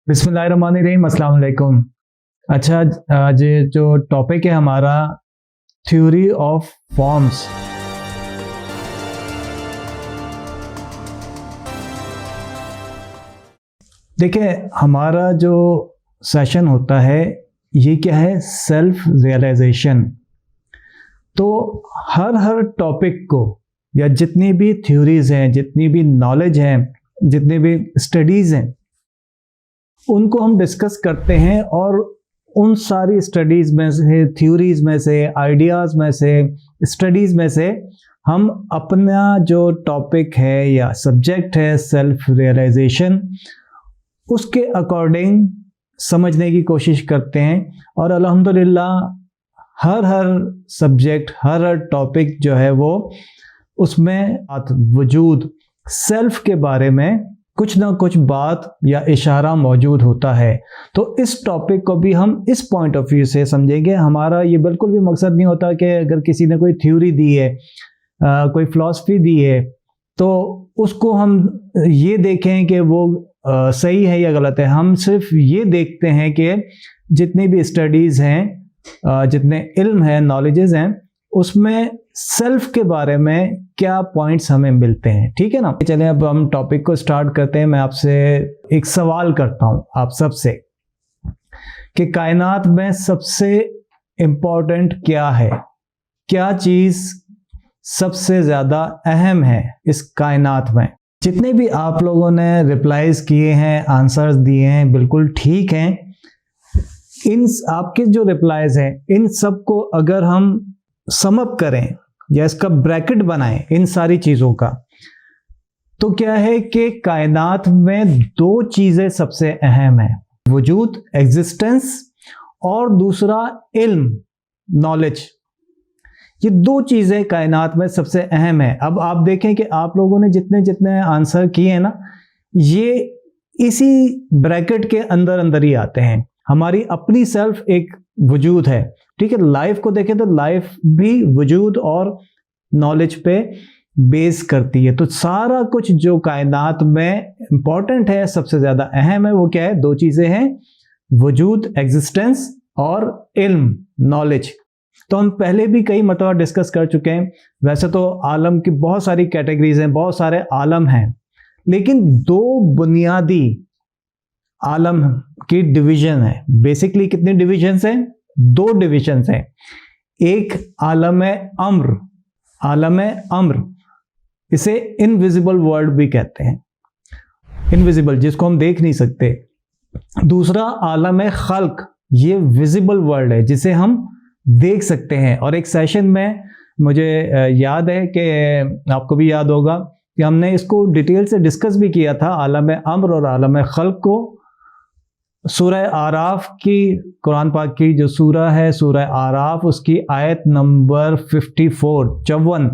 बिस्मिल्लाहिर्रहमानिर्रहीम, अस्सलाम वालेकुम। अच्छा, आज जो टॉपिक है हमारा थ्योरी ऑफ फॉर्म्स। देखिए, हमारा जो सेशन होता है ये क्या है, सेल्फ रियलाइजेशन। तो हर टॉपिक को या जितनी भी थ्योरीज हैं, जितनी भी नॉलेज हैं, जितनी भी स्टडीज़ हैं, उनको हम डिस्कस करते हैं और उन सारी स्टडीज़ में से, थ्योरीज़ में से, आइडियाज़ में से, स्टडीज़ में से हम अपना जो टॉपिक है या सब्जेक्ट है सेल्फ रियलाइजेशन, उसके अकॉर्डिंग समझने की कोशिश करते हैं। और अल्हम्दुलिल्लाह हर सब्जेक्ट, हर टॉपिक जो है वो उसमें वजूद सेल्फ के बारे में कुछ ना कुछ बात या इशारा मौजूद होता है। तो इस टॉपिक को भी हम इस पॉइंट ऑफ व्यू से समझेंगे। हमारा ये बिल्कुल भी मकसद नहीं होता कि अगर किसी ने कोई थ्योरी दी है, कोई फिलॉसफी दी है, तो उसको हम ये देखें कि वो सही है या गलत है। हम सिर्फ ये देखते हैं कि जितनी भी स्टडीज़ हैं, जितने इल्म हैं, नॉलेजेस हैं, उसमें सेल्फ के बारे में क्या पॉइंट्स हमें मिलते हैं। ठीक है ना। चलें अब हम टॉपिक को स्टार्ट करते हैं। मैं आपसे एक सवाल करता हूं आप सबसे कि कायनात में सबसे इम्पोर्टेंट क्या है, क्या चीज़ सबसे ज़्यादा अहम है इस कायनात में। जितने भी आप लोगों ने रिप्लाईज किए हैं, आंसर्स दिए हैं, बिल्कुल ठीक हैं। इन आपके जो रिप्लाईज हैं, इन सब को अगर हम सम अप करें या इसका ब्रैकेट बनाएं इन सारी चीज़ों का, तो क्या है कि कायनात में दो चीज़ें सबसे अहम हैं, वजूद, एग्जिस्टेंस, और दूसरा इल्म, नॉलेज। ये दो चीज़ें कायनात में सबसे अहम है। अब आप देखें कि आप लोगों ने जितने जितने आंसर किए हैं ना, ये इसी ब्रैकेट के अंदर ही आते हैं। हमारी अपनी सेल्फ एक वजूद है, ठीक है। लाइफ को देखें तो लाइफ भी वजूद और नॉलेज पे बेस करती है। तो सारा कुछ जो कायनात में इंपॉर्टेंट है, सबसे ज़्यादा अहम है, वो क्या है? दो चीज़ें हैं, वजूद, एग्जिस्टेंस, और इल्म, नॉलेज। तो हम पहले भी कई मरतबा डिस्कस कर चुके हैं। वैसे तो आलम की बहुत सारी कैटेगरीज हैं, बहुत सारे आलम हैं, लेकिन दो बुनियादी आलम की डिवीजन है। बेसिकली कितनी डिविजन्स हैं? दो डिविजन्स हैं। एक आलम अम्र, आलम अम्र, इसे इनविजिबल वर्ल्ड भी कहते हैं, इनविजिबल, जिसको हम देख नहीं सकते। दूसरा आलम खल्क, ये विजिबल वर्ल्ड है, जिसे हम देख सकते हैं। और एक सेशन में मुझे याद है कि आपको भी याद होगा कि हमने इसको डिटेल से डिस्कस भी किया था, आलम अम्र और आलम खल्क को। सूरह आराफ की, कुरान पाक की जो सूरह है, सूरह आराफ, उसकी आयत नंबर 54,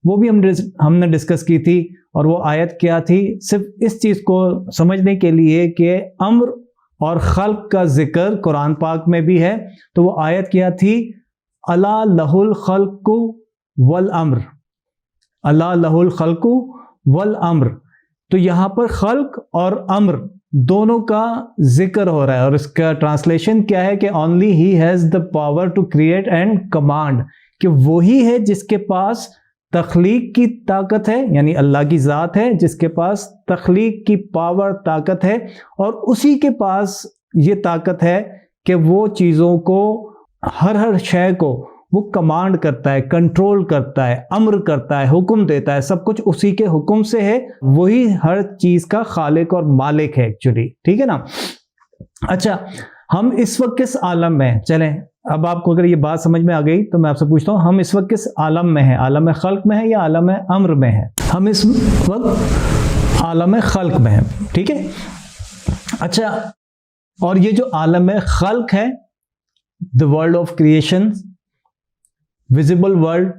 वो भी हमने डिस्कस की थी। और वो आयत क्या थी? सिर्फ इस चीज़ को समझने के लिए कि अम्र और खल्क का जिक्र कुरान पाक में भी है। तो वो आयत क्या थी? अला लहुल खल्कु वल अम्र, अला लहुल खल्कु वल अम्र। तो यहाँ पर खल्क और अम्र दोनों का जिक्र हो रहा है, और इसका ट्रांसलेशन क्या है कि ओनली ही has the power to create and command, कि वही है जिसके पास तख्लीक की ताकत है, यानी अल्लाह की ज़ात है जिसके पास तख्लीक की पावर, ताकत है, और उसी के पास ये ताकत है कि वो चीज़ों को, हर शय को वो कमांड करता है, कंट्रोल करता है, अम्र करता है, हुक्म देता है। सब कुछ उसी के हुक्म से है। वही हर चीज़ का खालिक और मालिक है एक्चुअली, ठीक है ना। अच्छा, हम इस वक्त किस आलम में हैं? चलें, अब आपको अगर ये बात समझ में आ गई तो मैं आपसे पूछता हूँ, हम इस वक्त किस आलम में हैं? आलम खल्क में है या आलम अम्र में है? हम इस वक्त आलम खल्क में हैं, ठीक है। अच्छा, और ये जो आलम खल्क है, the world of creation, visible world,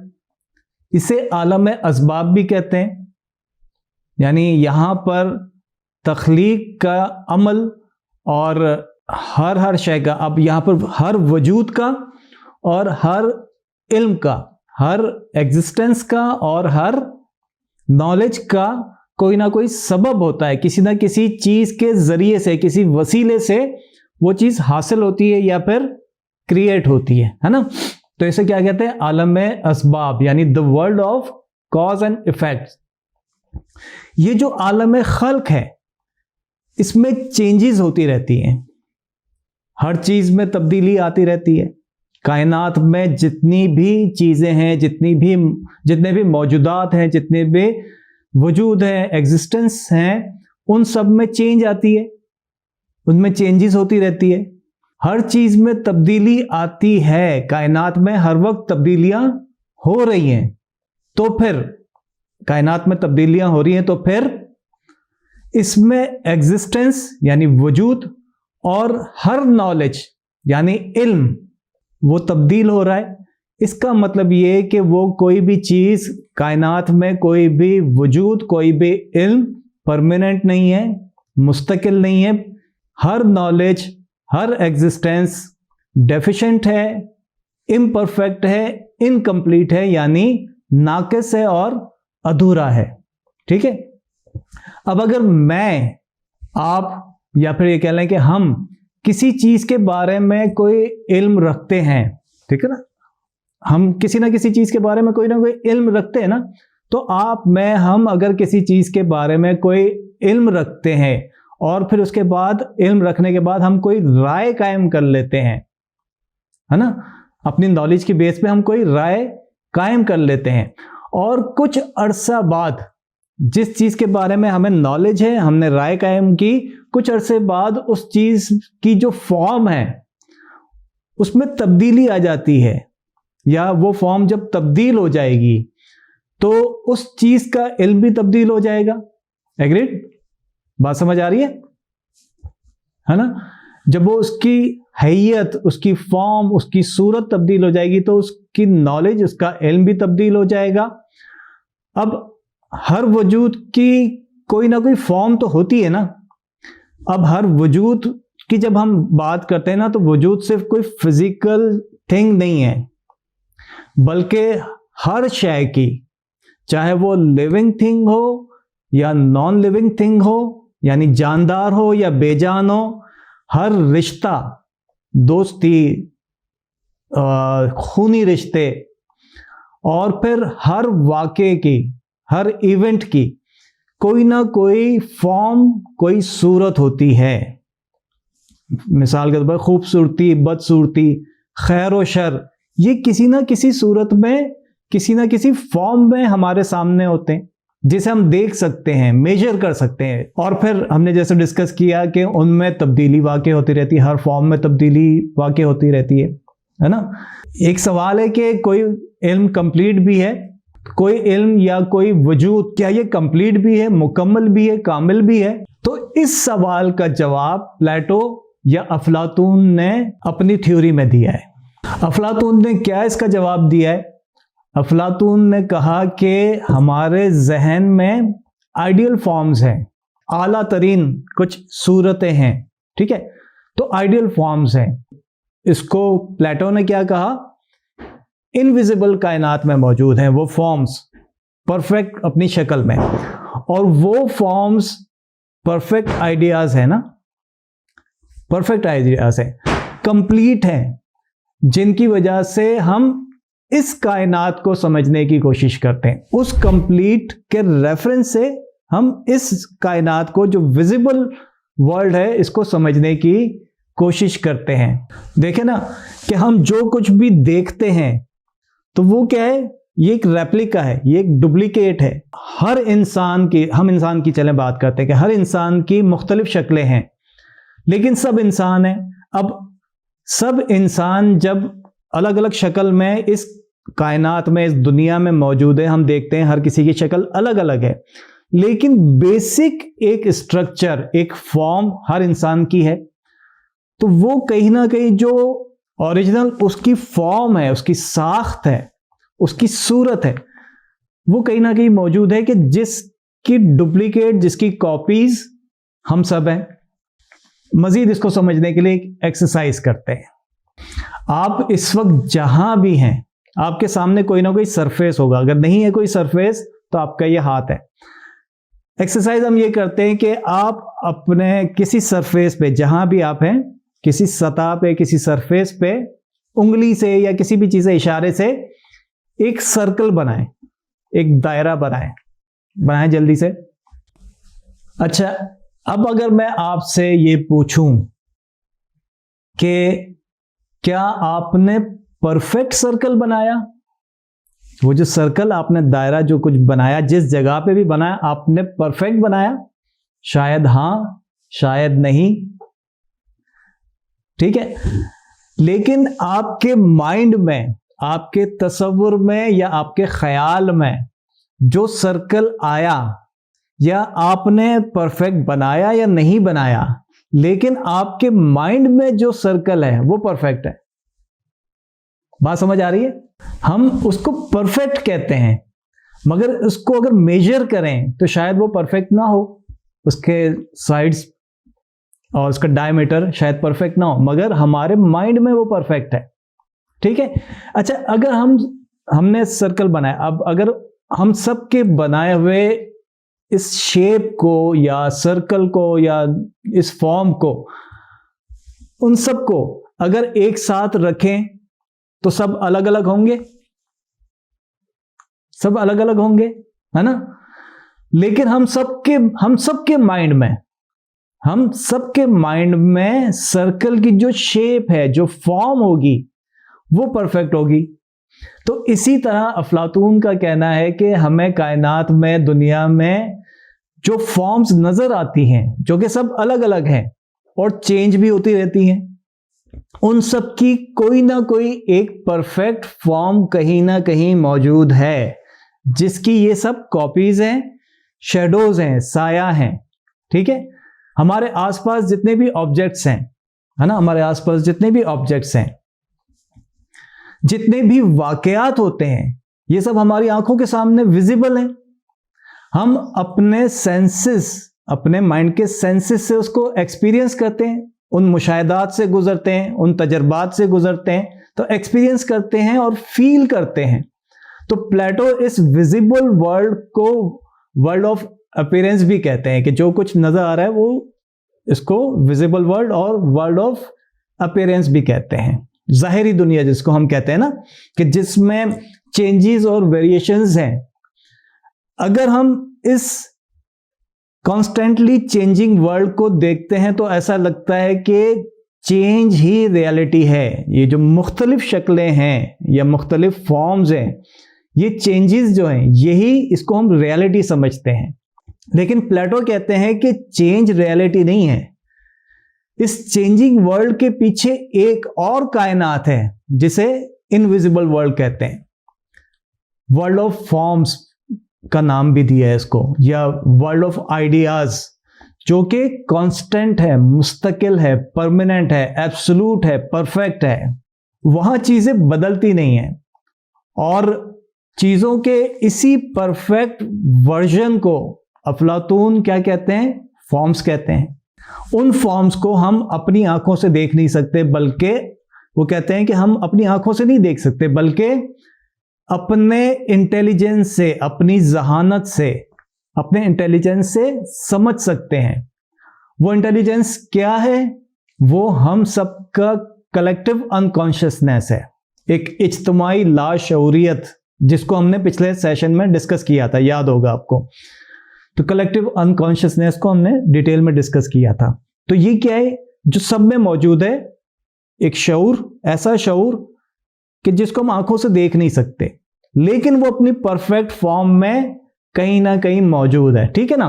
इसे आलम असबाब भी कहते हैं। यानी यहाँ पर तख्लीक का अमल और हर शय का, अब यहाँ पर हर वजूद का और हर इल्म का, हर एग्जिस्टेंस का और हर नॉलेज का कोई ना कोई सबब होता है, किसी ना किसी चीज के जरिए से, किसी वसीले से वो चीज हासिल होती है या फिर क्रिएट होती है ना। तो इसे क्या कहते हैं? आलम में असबाब, यानी the world of cause and effect. ये जो आलम खल्क है, इसमें चेंजेस होती रहती हैं, हर चीज में तब्दीली आती रहती है। कायनात में जितनी भी चीजें हैं, जितने भी मौजूदात हैं, जितने भी वजूद हैं, एग्जिस्टेंस हैं, उन सब में चेंज आती है, उनमें चेंजेस होती रहती है। हर चीज में तब्दीली आती है, कायनात में हर वक्त तब्दीलियां हो रही हैं। तो फिर कायनात में तब्दीलियां हो रही हैं, तो फिर इसमें एग्जिस्टेंस यानी वजूद और हर नॉलेज यानी इल्म वो तब्दील हो रहा है। इसका मतलब ये कि वो कोई भी चीज, कायनात में कोई भी वजूद, कोई भी इल्म परमानेंट नहीं है, मुस्तकिल नहीं है। हर नॉलेज, हर एग्जिस्टेंस डेफिशिएंट है, इम्परफेक्ट है, इनकम्प्लीट है, यानी नाकिस है और अधूरा है। ठीक है। अब अगर मैं, आप, या फिर ये कह लें कि हम किसी चीज के बारे में कोई इल्म रखते हैं, ठीक है ना, हम किसी ना किसी चीज के बारे में कोई ना कोई इल्म रखते हैं ना, तो आप, मैं, हम अगर किसी चीज के बारे में कोई इल्म रखते हैं और फिर उसके बाद, इल्म रखने के बाद हम कोई राय कायम कर लेते हैं, है ना, अपनी नॉलेज की बेस पे हम कोई राय कायम कर लेते हैं, और कुछ अरसा बाद जिस चीज के बारे में हमें नॉलेज है, हमने राय कायम की, कुछ अरसे बाद उस चीज की जो फॉर्म है उसमें तब्दीली आ जाती है, या वो फॉर्म जब तब्दील हो जाएगी तो उस चीज का इल्म भी तब्दील हो जाएगा। एग्रीड? बात समझ आ रही है ना? जब वो उसकी हैयत, उसकी फॉर्म, उसकी सूरत तब्दील हो जाएगी तो उसकी नॉलेज, उसका इल्म भी तब्दील हो जाएगा। अब हर वजूद की कोई ना कोई फॉर्म तो होती है ना। अब हर वजूद की जब हम बात करते हैं ना, तो वजूद सिर्फ कोई फिजिकल थिंग नहीं है, बल्कि हर शय की, चाहे वो लिविंग थिंग हो या नॉन लिविंग थिंग हो, यानी जानदार हो या बेजान हो, हर रिश्ता, दोस्ती, खूनी रिश्ते, और फिर हर वाक़े की, हर इवेंट की कोई ना कोई फॉर्म, कोई सूरत होती है। मिसाल के तौर पर खूबसूरती, बदसूरती, खैर और शर, ये किसी ना किसी सूरत में, किसी ना किसी फॉर्म में हमारे सामने होते हैं, जिसे हम देख सकते हैं, मेजर कर सकते हैं। और फिर हमने जैसे डिस्कस किया कि उनमें तब्दीली वाक़ई होती रहती है, हर फॉर्म में तब्दीली वाक़ई होती रहती है ना। एक सवाल है कि कोई इल्म कंप्लीट भी है, कोई इल्म या कोई वजूद, क्या ये कंप्लीट भी है, मुकम्मल भी है, कामिल भी है? तो इस सवाल का जवाब प्लेटो या अफलातून ने अपनी थ्योरी में दिया है। अफलातून ने क्या इसका जवाब दिया है? अफलातून ने कहा कि हमारे जहन में आइडियल फॉर्म्स हैं, आला तरीन कुछ सूरतें हैं, ठीक है, तो आइडियल फॉर्म्स हैं। इसको प्लेटो ने क्या कहा? इनविजिबल कायनात में मौजूद हैं वो फॉर्म्स, परफेक्ट अपनी शक्ल में, और वो फॉर्म्स परफेक्ट आइडियाज है ना, परफेक्ट आइडियाज है, कंप्लीट हैं, जिनकी वजह से हम इस कायनात को समझने की कोशिश करते हैं। उस कंप्लीट के रेफरेंस से हम इस कायनात को, जो विजिबल वर्ल्ड है, इसको समझने की कोशिश करते हैं। देखें ना कि हम जो कुछ भी देखते हैं तो वो क्या है? ये एक रेप्लिका है, ये एक डुप्लीकेट है। हर इंसान की, हम इंसान की चलें बात करते हैं कि हर इंसान की मुख्तलिफ शक्लें हैं, लेकिन सब इंसान हैं। अब सब इंसान जब अलग अलग शक्ल में इस कायनात में, इस दुनिया में मौजूद है, हम देखते हैं हर किसी की शक्ल अलग अलग है, लेकिन बेसिक एक स्ट्रक्चर, एक फॉर्म हर इंसान की है। तो वो कहीं ना कहीं जो ओरिजिनल उसकी फॉर्म है, उसकी साख्त है, उसकी सूरत है, वो कहीं ना कहीं मौजूद है, कि जिसकी डुप्लीकेट, जिसकी कॉपीज हम सब हैं। मजीद इसको समझने के लिए एक एक्सरसाइज करते हैं। आप इस वक्त जहां भी हैं, आपके सामने कोई ना कोई सरफेस होगा। अगर नहीं है कोई सरफेस तो आपका ये हाथ है। एक्सरसाइज हम ये करते हैं कि आप अपने किसी सरफेस पे, जहां भी आप हैं, किसी सतह पे, किसी सरफेस पे उंगली से या किसी भी चीज से इशारे से एक सर्कल बनाएं, एक दायरा बनाएं जल्दी से। अच्छा, अब अगर मैं आपसे ये पूछूं कि क्या आपने परफेक्ट सर्कल बनाया? वो जो सर्कल आपने, दायरा जो कुछ बनाया, जिस जगह पे भी बनाया, आपने परफेक्ट बनाया? शायद हां, शायद नहीं, ठीक है। लेकिन आपके माइंड में, आपके तसव्वुर में या आपके ख्याल में जो सर्कल आया, या आपने परफेक्ट बनाया या नहीं बनाया, लेकिन आपके माइंड में जो सर्कल है वो परफेक्ट है। बात समझ आ रही है? हम उसको परफेक्ट कहते हैं, मगर उसको अगर मेजर करें तो शायद वो परफेक्ट ना हो, उसके साइड्स और उसका डायमीटर शायद परफेक्ट ना हो, मगर हमारे माइंड में वो परफेक्ट है, ठीक है। अच्छा, अगर हमने सर्कल बनाया, अब अगर हम सबके बनाए हुए इस शेप को या सर्कल को या इस फॉर्म को, उन सबको अगर एक साथ रखें तो सब अलग अलग होंगे, सब अलग अलग होंगे, है ना। लेकिन हम सबके माइंड में सर्कल की जो शेप है, जो फॉर्म होगी, वो परफेक्ट होगी। तो इसी तरह अफलातून का कहना है कि हमें कायनात में, दुनिया में जो फॉर्म्स नजर आती हैं, जो कि सब अलग अलग हैं और चेंज भी होती रहती हैं, उन सब की कोई ना कोई एक परफेक्ट फॉर्म कहीं ना कहीं मौजूद है, जिसकी ये सब कॉपीज हैं, शेडोज हैं, साया हैं, ठीक है। हमारे आसपास जितने भी ऑब्जेक्ट्स हैं, है ना, हमारे आसपास जितने भी ऑब्जेक्ट्स हैं, जितने भी वाकयात होते हैं, ये सब हमारी आंखों के सामने विजिबल हैं। हम अपने सेंसेस, अपने माइंड के सेंसेस से उसको एक्सपीरियंस करते हैं, उन मुशाहिदात से गुजरते हैं, उन तजर्बात से गुजरते हैं, तो एक्सपीरियंस करते हैं और फील करते हैं। तो प्लेटो इस विजिबल वर्ल्ड को वर्ल्ड ऑफ अपीयरेंस भी कहते हैं, कि जो कुछ नजर आ रहा है वो, इसको विजिबल वर्ल्ड और वर्ल्ड ऑफ अपीयरेंस भी कहते हैं। ज़ाहिरी दुनिया जिसको हम कहते हैं ना, कि जिसमें चेंजेस और वेरिएशंस हैं। अगर हम इस कॉन्स्टेंटली चेंजिंग वर्ल्ड को देखते हैं तो ऐसा लगता है कि चेंज ही रियलिटी है। ये जो मुख्तलिफ शक्लें हैं या मुख्तलिफ फॉर्म्स हैं, ये चेंजेस जो हैं, यही इसको हम रियलिटी समझते हैं। लेकिन प्लेटो कहते हैं कि चेंज रियलिटी नहीं है। इस चेंजिंग वर्ल्ड के पीछे एक और कायनात है, जिसे इनविजिबल वर्ल्ड कहते हैं। वर्ल्ड ऑफ फॉर्म्स का नाम भी दिया है इसको, या वर्ल्ड ऑफ आइडियाज, जो कि कांस्टेंट है, मुस्तकिल है, परमानेंट है, एब्सोल्यूट है, परफेक्ट है। वहां चीजें बदलती नहीं हैं, और चीजों के इसी परफेक्ट वर्जन को अफलातून क्या कहते हैं? फॉर्म्स कहते हैं। उन फॉर्म्स को हम अपनी आंखों से देख नहीं सकते, बल्कि वो कहते हैं कि हम अपनी आंखों से नहीं देख सकते, बल्कि अपने इंटेलिजेंस से, अपनी जहानत से, अपने इंटेलिजेंस से समझ सकते हैं। वो इंटेलिजेंस क्या है? वो हम सबका कलेक्टिव अनकॉन्शियसनेस है, एक इज्तिमाई लाशऊरियत, जिसको हमने पिछले सेशन में डिस्कस किया था, याद होगा आपको। तो कलेक्टिव अनकॉन्शियसनेस को हमने डिटेल में डिस्कस किया था। तो ये क्या है? जो सब में मौजूद है, एक शऊर, ऐसा शऊर कि जिसको हम आंखों से देख नहीं सकते, लेकिन वो अपनी परफेक्ट फॉर्म में कहीं ना कहीं मौजूद है, ठीक है ना।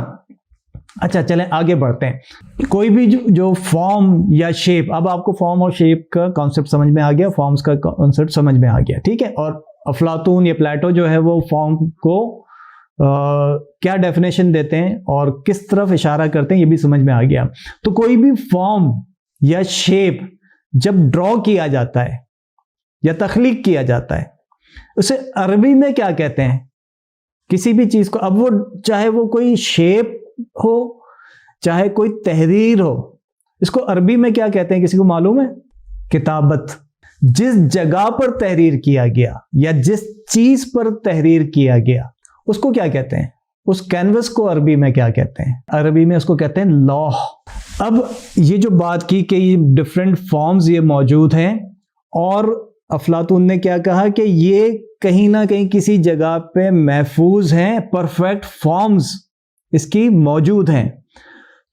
अच्छा, चलें आगे बढ़ते हैं। कोई भी जो फॉर्म या शेप, अब आपको फॉर्म और शेप का कॉन्सेप्ट समझ में आ गया, फॉर्म्स का कॉन्सेप्ट समझ में आ गया, ठीक है। और अफलातून या प्लेटो जो है वो फॉर्म को क्या डेफिनेशन देते हैं और किस तरफ इशारा करते हैं, ये भी समझ में आ गया। तो कोई भी फॉर्म या शेप जब ड्रॉ किया जाता है या तख्लीक किया जाता है, उसे अरबी में क्या कहते हैं? किसी भी चीज को, अब वो चाहे वो कोई शेप हो, चाहे कोई तहरीर हो, इसको अरबी में क्या कहते हैं? किसी को मालूम है? किताबत। जिस जगह पर तहरीर किया गया या जिस चीज पर तहरीर किया गया, उसको क्या कहते हैं? उस कैनवस को अरबी में क्या कहते हैं? अरबी में उसको कहते हैं लौह। अब ये जो बात की कि ये डिफरेंट फॉर्म्स ये मौजूद हैं, और अफलातून ने क्या कहा कि ये कहीं ना कहीं किसी जगह पे महफूज हैं, परफेक्ट फॉर्म्स इसकी मौजूद हैं।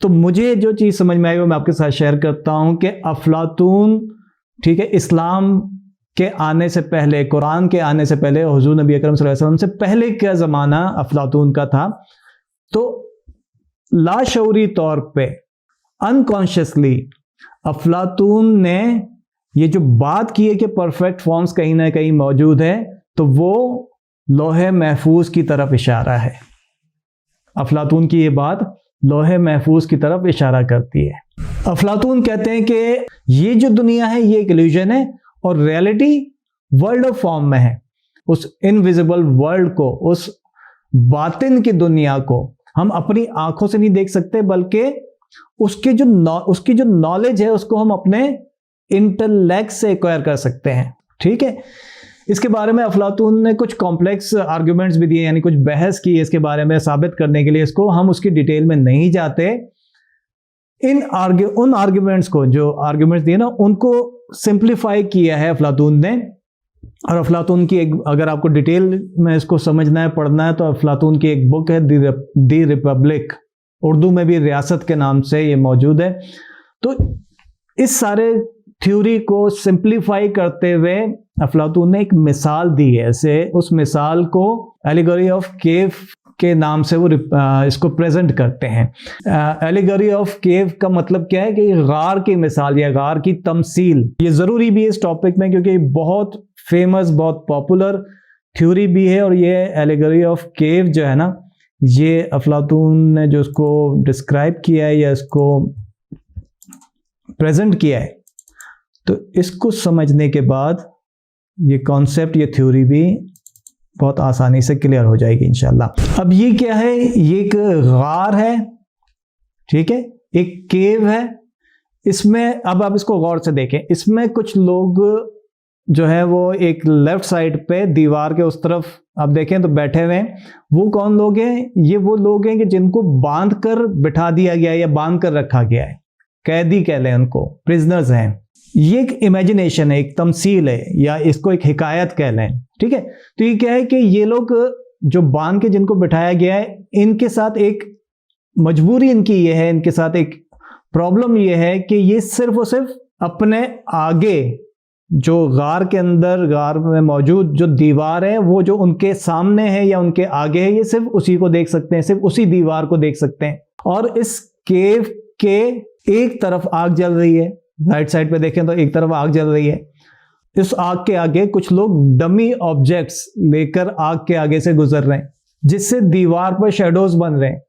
तो मुझे जो चीज़ समझ में आई वो मैं आपके साथ शेयर करता हूँ कि अफलातून, ठीक है, इस्लाम के आने से पहले, कुरान के आने से पहले, हुजूर नबी अकरम सल्लल्लाहु अलैहि वसल्लम से पहले का ज़माना अफलातून का था। तो लाशऊरी तौर पे, अनकॉन्शियसली अफलातून ने ये जो बात की है कि परफेक्ट फॉर्म्स कहीं ना कहीं मौजूद है, तो वो लोहे महफूज की तरफ इशारा है। अफलातून की ये बात लोहे महफूज की तरफ इशारा करती है। अफलातून कहते हैं कि ये जो दुनिया है ये एक इल्यूजन है, और रियलिटी वर्ल्ड ऑफ फॉर्म में है। उस इनविजिबल वर्ल्ड को, उस बातिन की दुनिया को हम अपनी आंखों से नहीं देख सकते, बल्कि उसकी जो नॉलेज है उसको हम अपने इंटेलेक्ट से एक्वायर कर सकते हैं। ठीक है, इसके बारे में अफलातून ने कुछ कॉम्प्लेक्स आर्ग्यूमेंट्स भी दिए, यानी कुछ बहस की इसके बारे में साबित करने के लिए। इसको हम उसकी डिटेल में नहीं जाते। उन आर्ग्यूमेंट्स को, जो आर्ग्यूमेंट्स दिए ना, उनको सिंप्लीफाई किया है अफलातून ने। और अफलातून की एक, अगर आपको डिटेल में इसको समझना है, पढ़ना है, तो अफलातून की एक बुक है दी रिपब्लिक, उर्दू में भी रियासत के नाम से ये मौजूद है। तो इस सारे थ्योरी को सिंप्लीफाई करते हुए अफलातून ने एक मिसाल दी है। ऐसे उस मिसाल को एलिगरी ऑफ केव के नाम से वो इसको प्रेजेंट करते हैं। एलिगरी ऑफ केव का मतलब क्या है कि गार की मिसाल या गार की तमसील। ये ज़रूरी भी है इस टॉपिक में, क्योंकि बहुत फेमस, बहुत पॉपुलर थ्योरी भी है। और ये एलिगरी ऑफ केव जो है ना, ये अफलातून ने जो इसको डिस्क्राइब किया है या इसको प्रेजेंट किया है, तो इसको समझने के बाद ये कॉन्सेप्ट, ये थ्योरी भी बहुत आसानी से क्लियर हो जाएगी इंशाल्लाह। अब ये क्या है? ये एक गार है, ठीक है, एक केव है। इसमें अब आप इसको गौर से देखें, इसमें कुछ लोग जो है वो एक लेफ्ट साइड पे दीवार के उस तरफ आप देखें तो बैठे हुए हैं। वो कौन लोग हैं? ये वो लोग हैं कि जिनको बांध कर बिठा दिया गया है या बांध कर रखा गया है, कैदी कह लें उनको, प्रिजनर्स हैं। ये एक इमेजिनेशन है, एक तमसील है, या इसको एक हिकायत कह लें। ठीक है, तो ये क्या है कि ये लोग जो बांध के जिनको बिठाया गया है, इनके साथ एक मजबूरी इनकी ये है, इनके साथ एक प्रॉब्लम ये है कि ये सिर्फ और सिर्फ अपने आगे जो गार के अंदर, गार में मौजूद जो दीवार है, वो जो उनके सामने है या उनके आगे है, ये सिर्फ उसी को देख सकते हैं, सिर्फ उसी दीवार को देख सकते हैं। और इस केव के एक तरफ आग जल रही है, राइट साइड पे देखें तो एक तरफ आग जल रही है। इस आग के आगे कुछ लोग डमी ऑब्जेक्ट्स लेकर आग के आगे से गुजर रहे हैं, जिससे दीवार पर शेडोज बन रहे हैं,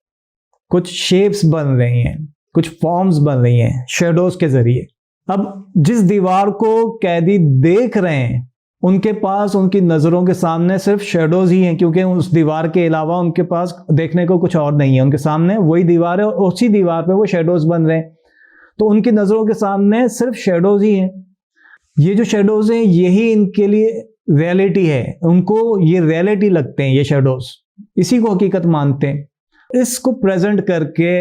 कुछ शेप्स बन रही हैं, कुछ फॉर्म्स बन रही हैं शेडोज के जरिए। अब जिस दीवार को कैदी देख रहे हैं, उनके पास, उनकी नजरों के सामने सिर्फ शेडोज ही हैं, क्योंकि उस दीवार के अलावा उनके पास देखने को कुछ और नहीं है। उनके सामने वही दीवार है और उसी दीवार पे वो शेडोज बन रहे हैं, तो उनकी नजरों के सामने सिर्फ शेडोज ही हैं। ये जो शेडोज हैं, यही इनके लिए रियलिटी है, उनको ये रियलिटी लगते हैं, ये शेडोज, इसी को हकीकत मानते हैं। इसको प्रेजेंट करके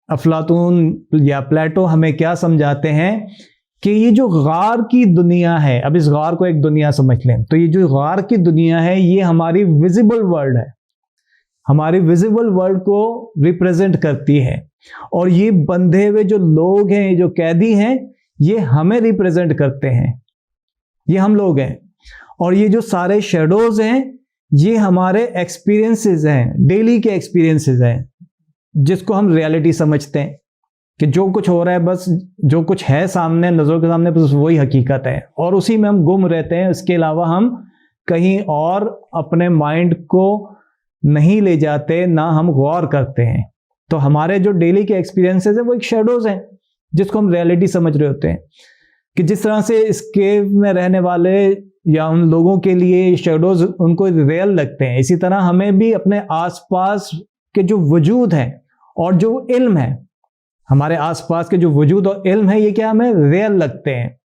अफलातून या प्लेटो हमें क्या समझाते हैं कि ये जो गार की दुनिया है, अब इस गार को एक दुनिया समझ लें, तो ये जो गार की दुनिया है, ये हमारी विजिबल वर्ल्ड है, हमारी विजिबल वर्ल्ड को रिप्रेजेंट करती है। और ये बंधे हुए जो लोग हैं, जो कैदी हैं, ये हमें रिप्रेजेंट करते हैं, ये हम लोग हैं। और ये जो सारे शेडोज हैं, ये हमारे एक्सपीरियंसेस हैं, डेली के एक्सपीरियंसेस हैं, जिसको हम रियलिटी समझते हैं कि जो कुछ हो रहा है, बस जो कुछ है सामने, नजरों के सामने, बस वही हकीकत है, और उसी में हम गुम रहते हैं। इसके अलावा हम कहीं और अपने माइंड को नहीं ले जाते, ना हम गौर करते हैं। तो हमारे जो डेली के एक्सपीरियंसेस है, वो एक शेडोज हैं, जिसको हम रियलिटी समझ रहे होते हैं। कि जिस तरह से इस केव में रहने वाले या उन लोगों के लिए शेडोज उनको रियल लगते हैं, इसी तरह हमें भी अपने आसपास के जो वजूद है और जो इल्म है, हमारे आसपास के जो वजूद और इल्म है, ये क्या हमें रियल लगते हैं।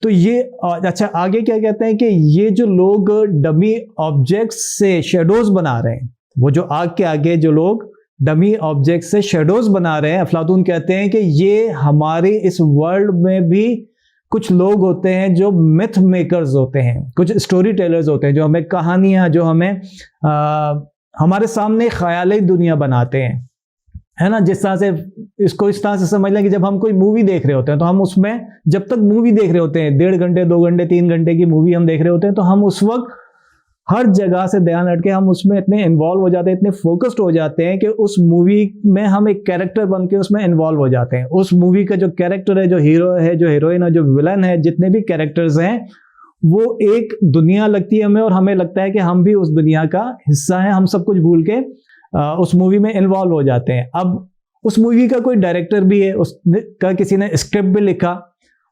तो ये अच्छा, आगे क्या कहते हैं कि ये जो लोग डमी ऑब्जेक्ट्स से शेडोज बना रहे हैं, وہ جو آگ کے آگے جو لوگ ڈمی آبجیکٹ سے شیڈوز بنا رہے ہیں، افلاطون کہتے ہیں کہ یہ ہماری اس ورلڈ میں بھی کچھ لوگ ہوتے ہیں جو میتھ میکرز ہوتے ہیں، کچھ اسٹوری ٹیلرز ہوتے ہیں، جو ہمیں کہانیاں، جو ہمیں ہمارے سامنے خیالی دنیا بناتے ہیں، ہے نا. جس طرح سے اس کو اس طرح سے سمجھ لیں کہ جب ہم کوئی مووی دیکھ رہے ہوتے ہیں تو ہم اس میں جب تک مووی دیکھ رہے ہوتے ہیں 1.5 گھنٹے 2 گھنٹے 3 گھنٹے کی مووی ہم دیکھ رہے ہوتے ہیں تو ہم اس وقت ہر جگہ سے دھیان ہٹ کے ہم اس میں اتنے انوالو ہو جاتے ہیں، اتنے فوکسڈ ہو جاتے ہیں کہ اس مووی میں ہم ایک کیریکٹر بن کے اس میں انوالو ہو جاتے ہیں. اس مووی کا جو کیریکٹر ہے، جو ہیرو ہے، جو ہیروئن ہے، جو ولن ہے، جتنے بھی کیریکٹرز ہیں، وہ ایک دنیا لگتی ہے ہمیں، اور ہمیں لگتا ہے کہ ہم بھی اس دنیا کا حصہ ہیں. ہم سب کچھ بھول کے اس مووی میں انوالو ہو جاتے ہیں. اب اس مووی کا کوئی ڈائریکٹر بھی ہے، اس کا کسی نے اسکرپٹ بھی لکھا،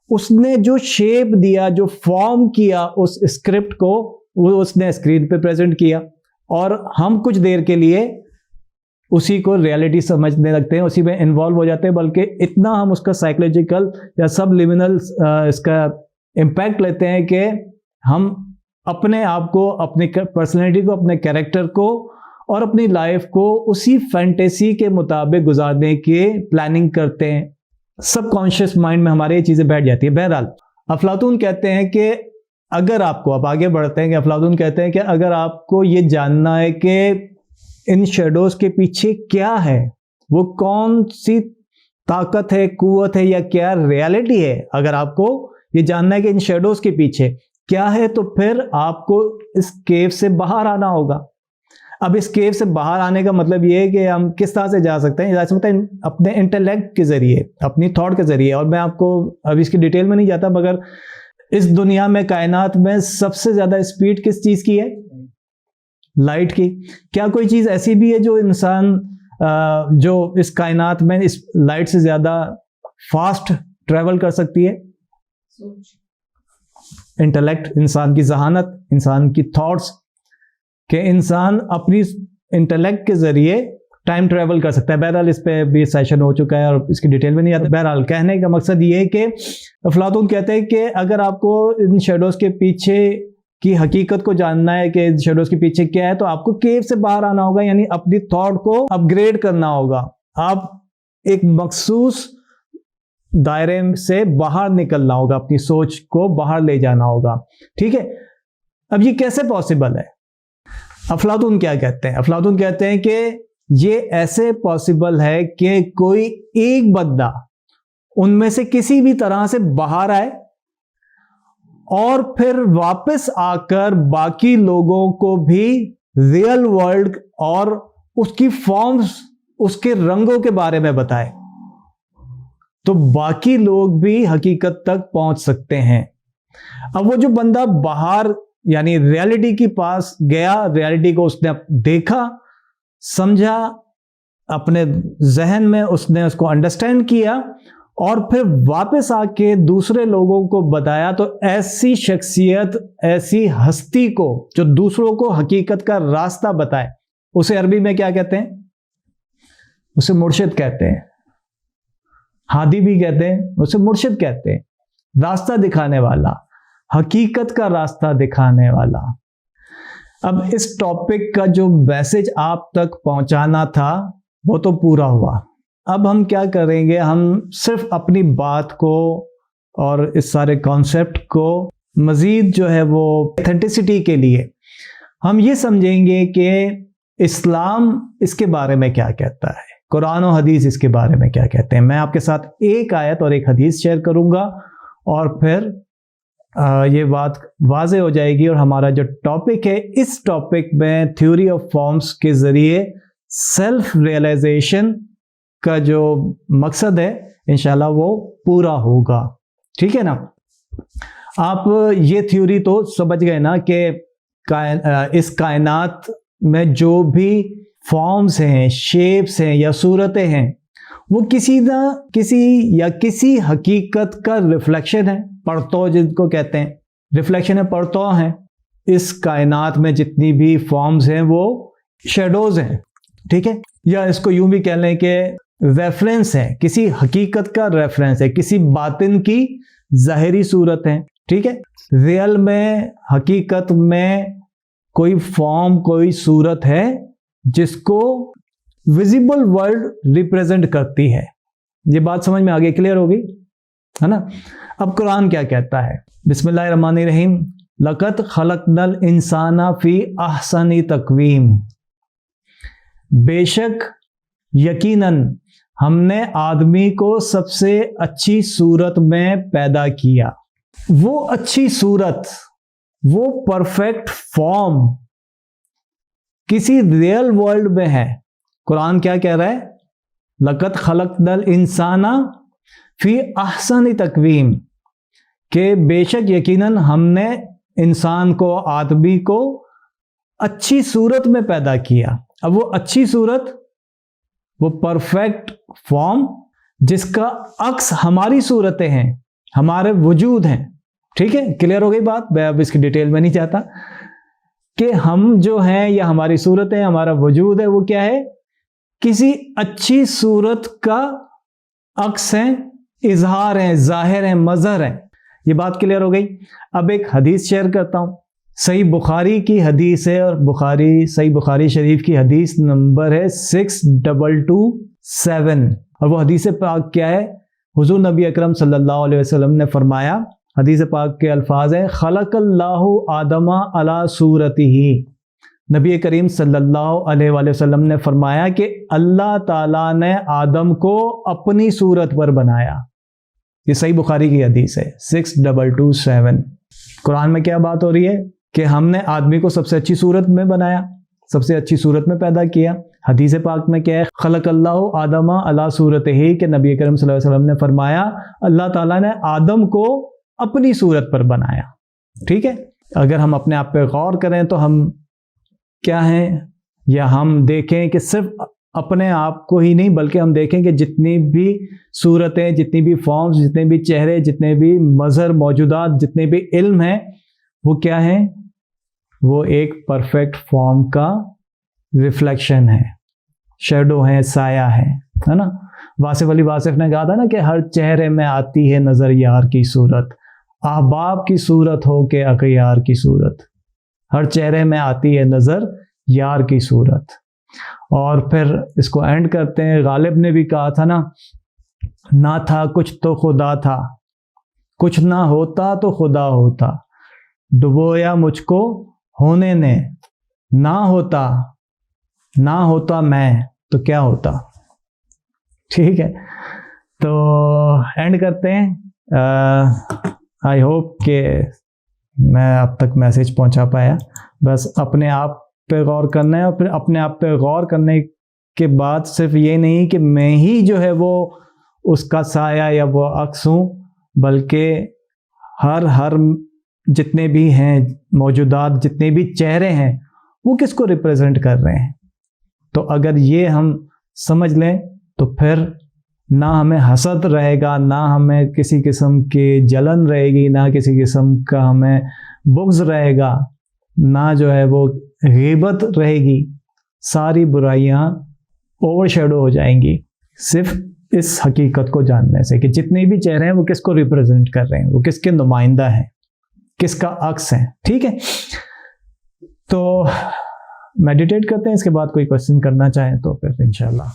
اس نے جو شیپ دیا، جو فارم کیا اس اسکرپٹ کو، وہ اس نے اسکرین پہ پریزنٹ کیا، اور ہم کچھ دیر کے لیے اسی کو ریالٹی سمجھنے لگتے ہیں، اسی میں انوالو ہو جاتے ہیں. بلکہ اتنا ہم اس کا سائیکولوجیکل یا سب لیمینل اس کا امپیکٹ لیتے ہیں کہ ہم اپنے آپ کو، اپنی پرسنالٹی کو، اپنے کیریکٹر کو اور اپنی لائف کو اسی فینٹیسی کے مطابق گزارنے کی پلاننگ کرتے ہیں. سب کانشیس مائنڈ میں ہمارے یہ چیزیں بیٹھ جاتی ہیں. بہرحال افلاطون کہتے ہیں کہ اگر آپ کو، اب آگے بڑھتے ہیں، کہ افلاطون کہتے ہیں کہ اگر آپ کو یہ جاننا ہے کہ ان شیڈوز کے پیچھے کیا ہے، وہ کون سی طاقت ہے، قوت ہے، یا کیا ریالٹی ہے، اگر آپ کو یہ جاننا ہے کہ ان شیڈوز کے پیچھے کیا ہے، تو پھر آپ کو اس کیو سے باہر آنا ہوگا. اب اس کیو سے باہر آنے کا مطلب یہ ہے کہ ہم کس طرح سے جا سکتے ہیں؟ اپنے انٹلیکٹ کے ذریعے، اپنی تھاٹ کے ذریعے. اور میں آپ کو اب اس کی ڈیٹیل میں نہیں جاتا، مگر اس دنیا میں، کائنات میں سب سے زیادہ اسپیڈ کس چیز کی ہے؟ لائٹ کی. کیا کوئی چیز ایسی بھی ہے جو انسان جو اس کائنات میں اس لائٹ سے زیادہ فاسٹ ٹریول کر سکتی ہے؟ انٹلیکٹ، انسان کی ذہانت، انسان کی تھاٹس، کہ انسان اپنی انٹلیکٹ کے ذریعے ٹائم ٹریول کر سکتا ہے. بہرحال اس پہ بھی سیشن ہو چکا ہے اور اس کی ڈیٹیل میں نہیں آتا. بہرحال کہنے کا مقصد یہ ہے کہ افلاطون کہتے ہیں کہ اگر آپ کو ان شیڈوز کے پیچھے کی حقیقت کو جاننا ہے کہ ان شیڈوز کے پیچھے کیا ہے، تو آپ کو کیو سے باہر آنا ہوگا، یعنی اپنی تھاٹ کو اپ گریڈ کرنا ہوگا. آپ ایک مخصوص دائرے سے باہر نکلنا ہوگا، اپنی سوچ کو باہر لے جانا ہوگا. ٹھیک ہے. اب یہ کیسے پاسبل ہے؟ افلاطون کیا کہتے ہیں؟ افلاطون کہتے ہیں کہ یہ ایسے پاسبل ہے کہ کوئی ایک بندہ ان میں سے کسی بھی طرح سے باہر آئے اور پھر واپس آ کر باقی لوگوں کو بھی ریئل ورلڈ اور اس کی فارمز، اس کے رنگوں کے بارے میں بتائے، تو باقی لوگ بھی حقیقت تک پہنچ سکتے ہیں. اب وہ جو بندہ باہر، یعنی ریالٹی کے پاس گیا، ریالٹی کو اس نے دیکھا، سمجھا، اپنے ذہن میں اس نے اس کو انڈرسٹینڈ کیا، اور پھر واپس آ کے دوسرے لوگوں کو بتایا، تو ایسی شخصیت، ایسی ہستی کو جو دوسروں کو حقیقت کا راستہ بتائے، اسے عربی میں کیا کہتے ہیں؟ اسے مرشد کہتے ہیں. ہادی بھی کہتے ہیں، اسے مرشد کہتے ہیں. راستہ دکھانے والا، حقیقت کا راستہ دکھانے والا. اب اس ٹاپک کا جو میسج آپ تک پہنچانا تھا وہ تو پورا ہوا. اب ہم کیا کریں گے؟ ہم صرف اپنی بات کو اور اس سارے کانسیپٹ کو مزید جو ہے وہ ایتھینٹسٹی کے لیے ہم یہ سمجھیں گے کہ اسلام اس کے بارے میں کیا کہتا ہے، قرآن و حدیث اس کے بارے میں کیا کہتے ہیں. میں آپ کے ساتھ ایک آیت اور ایک حدیث شیئر کروں گا، اور پھر یہ بات واضح ہو جائے گی. اور ہمارا جو ٹاپک ہے، اس ٹاپک میں تھیوری آف فارمز کے ذریعے سیلف ریئلائزیشن کا جو مقصد ہے انشاءاللہ وہ پورا ہوگا. ٹھیک ہے نا؟ آپ یہ تھیوری تو سمجھ گئے نا کہ اس کائنات میں جو بھی فارمز ہیں، شیپس ہیں یا صورتیں ہیں، وہ کسی نہ کسی یا کسی حقیقت کا ریفلیکشن ہے. پرتو جن کو کہتے ہیں، ریفلیکشن ہے، پرتو ہیں. اس کائنات میں جتنی بھی فارمز ہیں وہ شیڈوز ہیں. ٹھیک ہے؟ یا اس کو یوں بھی کہہ لیں کہ ریفرنس ہے، کسی حقیقت کا ریفرنس ہے، کسی باطن کی ظاہری صورت ہے. ٹھیک ہے؟ ریئل میں، حقیقت میں کوئی فارم، کوئی صورت ہے जिसको विजिबल वर्ल्ड रिप्रेजेंट करती है। ये बात समझ में आगे क्लियर होगी, है ना। अब कुरान क्या कहता है, बिस्मिल्लाहिर्रहमानिर्रहीम, लक़द खलक़नल इंसाना फी अहसनी तक़वीम, बेशक यकीनन हमने आदमी को सबसे अच्छी सूरत में पैदा किया। वो अच्छी सूरत, वो परफेक्ट फॉर्म किसी रियल वर्ल्ड में है। कुरान क्या कह रहा है, लक़द खलक़नल इंसाना फी अहसनी तक़वीम, कि बेशक यकीनन हमने इंसान को, आदमी को अच्छी सूरत में पैदा किया। अब वो अच्छी सूरत, वो परफेक्ट फॉर्म जिसका अक्स हमारी सूरतें हैं, हमारे वजूद हैं। ठीक है, क्लियर हो गई बात। मैं अब इसकी डिटेल में नहीं चाहता कि हम जो हैं या हमारी सूरतें, हमारा वजूद है, वो क्या है, किसी अच्छी सूरत का अक्स है, इजहार है, जाहिर है, मजहर है। ये बात क्लियर हो गई। अब एक हदीस शेयर करता हूं, सही बुखारी की हदीस है, और सही बुखारी शरीफ की हदीस नंबर है 6227, और वो हदीस पाक क्या है, हुजूर नबी अकरम सल्लल्लाहु अलैहि वसल्लम ने फरमाया, हदीस पाक के अल्फाज हैं, खलक़ल्लाहु आदमा अला सूरतिही, नबी करीम सल्लल्लाहु अलैहि वसल्लम ने फरमाया कि अल्लाह ताला ने आदम को अपनी सूरत पर बनाया। ये सही बुखारी की हदीस है 6227। कुरान में क्या बात हो रही है कि हमने आदमी को सबसे अच्छी सूरत में बनाया, सबसे अच्छी सूरत में पैदा किया। हदीस पाक में क्या है, खलक़ल्लाहु आदमा अला सूरतिही, कि नबी करीम सल्लल्लाहु अलैहि वसल्लम ने फरमाया अल्लाह ताला ने आदम को अपनी सूरत पर बनाया। ठीक है, अगर हम अपने आप पे गौर करें तो हम क्या हैं, या हम देखें कि सिर्फ अपने आप को ही नहीं, बल्कि हम देखें कि जितनी भी सूरतें, जितनी भी फॉर्म्स, जितने भी चेहरे, जितने भी मज़हर मौजूदात, जितने भी इल्म हैं, वो क्या हैं, वो एक परफेक्ट फॉर्म का रिफ्लेक्शन है, शेडो है, साया है ना। वासिफ अली वासिफ ने कहा था ना कि हर चेहरे में आती है नज़र यार की सूरत, अहबाब की सूरत हो के अखयार की सूरत, हर चेहरे में आती है नज़र यार की सूरत। और फिर इसको एंड करते हैं, गालिब ने भी कहा था ना था कुछ तो खुदा था, कुछ ना होता तो खुदा होता, डुबोया मुझको होने ने, ना होता मैं तो क्या होता। ठीक है, तो एंड करते हैं। आई होप कि मैं अब तक मैसेज पहुंचा पाया। बस अपने आप पे गौर करना है, और फिर अपने आप पे गौर करने के बाद सिर्फ ये नहीं कि मैं ही जो है वो उसका साया या वो अक्स हूँ, बल्कि हर जितने भी हैं मौजूदात, जितने भी चेहरे हैं, वो किसको रिप्रेजेंट कर रहे हैं। तो अगर ये हम समझ लें तो फिर ना हमें हसद रहेगा, ना हमें किसी किस्म की जलन रहेगी, ना किसी किस्म का हमें बुग़्ज़ रहेगा, ना जो है वो ग़ीबत रहेगी। सारी बुराइयां ओवरशैडो हो जाएंगी सिर्फ इस हकीकत को जानने से कि जितने भी चेहरे हैं वो किसको रिप्रेजेंट कर रहे हैं, वो किसके नुमाइंदा हैं, किसका अक्स है। ठीक है, तो मेडिटेट करते हैं, इसके बाद कोई क्वेश्चन करना चाहें तो फिर इंशाल्लाह।